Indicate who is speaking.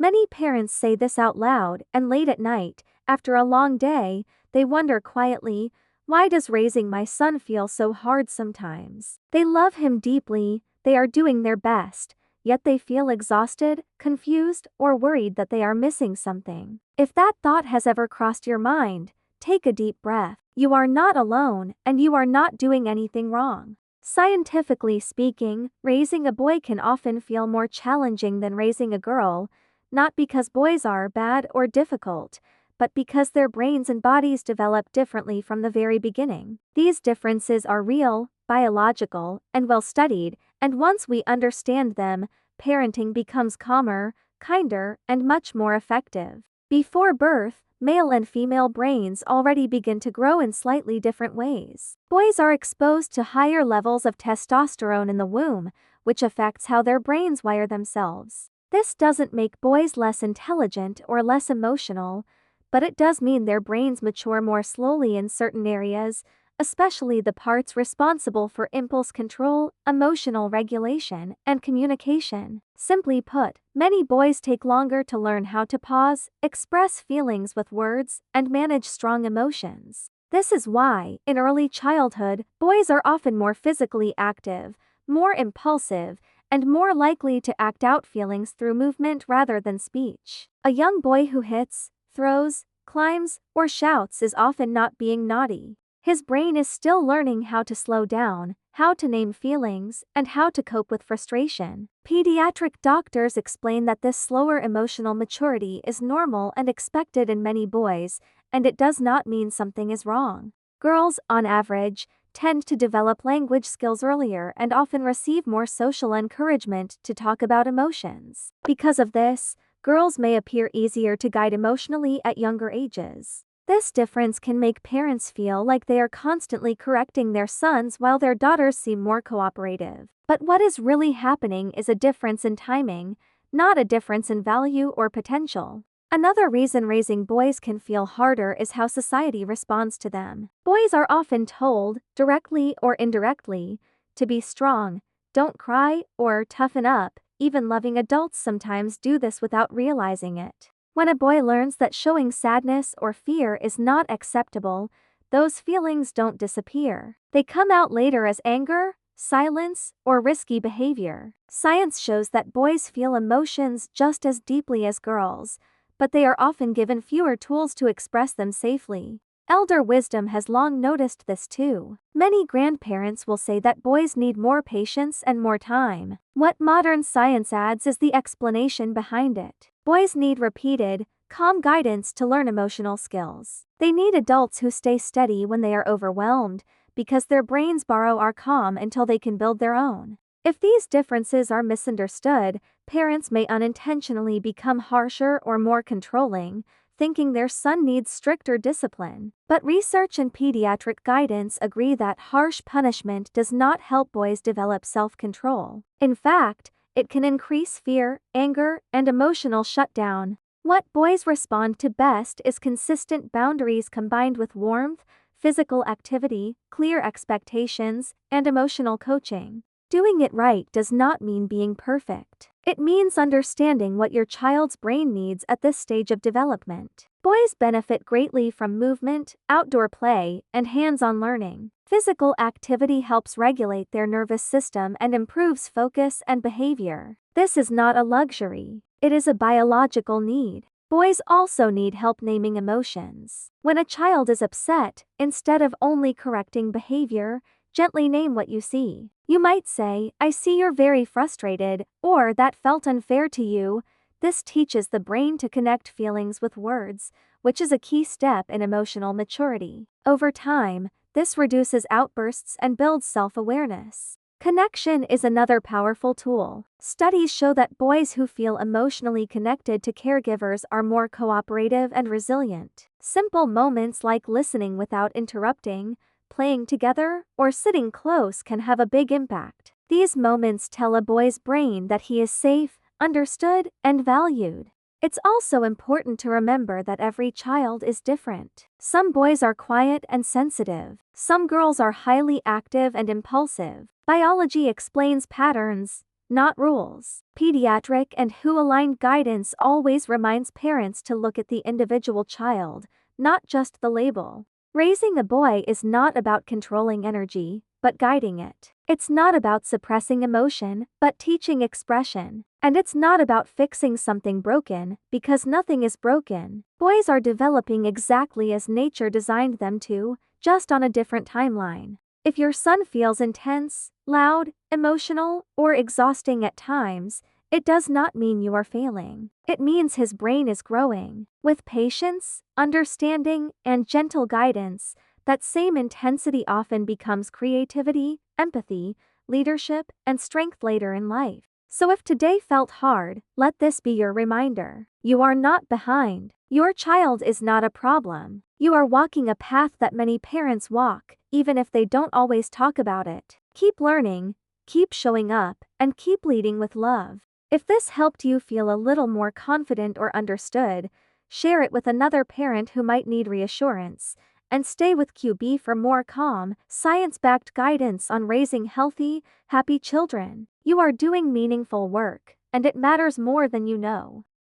Speaker 1: Many parents say this out loud, and late at night, after a long day, they wonder quietly, why does raising my son feel so hard sometimes? They love him deeply, they are doing their best, yet they feel exhausted, confused, or worried that they are missing something. If that thought has ever crossed your mind, take a deep breath. You are not alone, and you are not doing anything wrong. Scientifically speaking, raising a boy can often feel more challenging than raising a girl, not because boys are bad or difficult, but because their brains and bodies develop differently from the very beginning. These differences are real, biological, and well studied, and once we understand them, parenting becomes calmer, kinder, and much more effective. Before birth, male and female brains already begin to grow in slightly different ways. Boys are exposed to higher levels of testosterone in the womb, which affects how their brains wire themselves. This doesn't make boys less intelligent or less emotional, but it does mean their brains mature more slowly in certain areas, especially the parts responsible for impulse control, emotional regulation, and communication. Simply put, many boys take longer to learn how to pause, express feelings with words, and manage strong emotions. This is why, in early childhood, boys are often more physically active, more impulsive, and more likely to act out feelings through movement rather than speech. A young boy who hits, throws, climbs, or shouts is often not being naughty. His brain is still learning how to slow down, how to name feelings, and how to cope with frustration. Pediatric doctors explain that this slower emotional maturity is normal and expected in many boys, and it does not mean something is wrong. Girls, on average, tend to develop language skills earlier and often receive more social encouragement to talk about emotions. Because of this, girls may appear easier to guide emotionally at younger ages. This difference can make parents feel like they are constantly correcting their sons while their daughters seem more cooperative. But what is really happening is a difference in timing, not a difference in value or potential. Another reason raising boys can feel harder is how society responds to them. Boys are often told, directly or indirectly, to be strong, don't cry, or toughen up. Even loving adults sometimes do this without realizing it. When a boy learns that showing sadness or fear is not acceptable, those feelings don't disappear. They come out later as anger, silence, or risky behavior. Science shows that boys feel emotions just as deeply as girls, but they are often given fewer tools to express them safely. Elder wisdom has long noticed this too. Many grandparents will say that boys need more patience and more time. What modern science adds is the explanation behind it. Boys need repeated, calm guidance to learn emotional skills. They need adults who stay steady when they are overwhelmed, because their brains borrow our calm until they can build their own. If these differences are misunderstood, parents may unintentionally become harsher or more controlling, thinking their son needs stricter discipline. But research and pediatric guidance agree that harsh punishment does not help boys develop self-control. In fact, it can increase fear, anger, and emotional shutdown. What boys respond to best is consistent boundaries combined with warmth, physical activity, clear expectations, and emotional coaching. Doing it right does not mean being perfect. It means understanding what your child's brain needs at this stage of development. Boys benefit greatly from movement, outdoor play, and hands-on learning. Physical activity helps regulate their nervous system and improves focus and behavior. This is not a luxury. It is a biological need. Boys also need help naming emotions. When a child is upset, instead of only correcting behavior, gently name what you see. You might say, "I see you're very frustrated," or "that felt unfair to you." This teaches the brain to connect feelings with words, which is a key step in emotional maturity. Over time, this reduces outbursts and builds self-awareness. Connection is another powerful tool. Studies show that boys who feel emotionally connected to caregivers are more cooperative and resilient. Simple moments like listening without interrupting, playing together, or sitting close can have a big impact. These moments tell a boy's brain that he is safe, understood, and valued. It's also important to remember that every child is different. Some boys are quiet and sensitive. Some girls are highly active and impulsive. Biology explains patterns, not rules. Pediatric and WHO-aligned guidance always reminds parents to look at the individual child, not just the label. Raising a boy is not about controlling energy, but guiding it. It's not about suppressing emotion, but teaching expression. And it's not about fixing something broken, because nothing is broken. Boys are developing exactly as nature designed them to, just on a different timeline. If your son feels intense, loud, emotional, or exhausting at times, it does not mean you are failing. It means his brain is growing. With patience, understanding, and gentle guidance, that same intensity often becomes creativity, empathy, leadership, and strength later in life. So if today felt hard, let this be your reminder. You are not behind. Your child is not a problem. You are walking a path that many parents walk, even if they don't always talk about it. Keep learning, keep showing up, and keep leading with love. If this helped you feel a little more confident or understood, share it with another parent who might need reassurance. And stay with QBee for more calm, science-backed guidance on raising healthy, happy children. You are doing meaningful work, and it matters more than you know.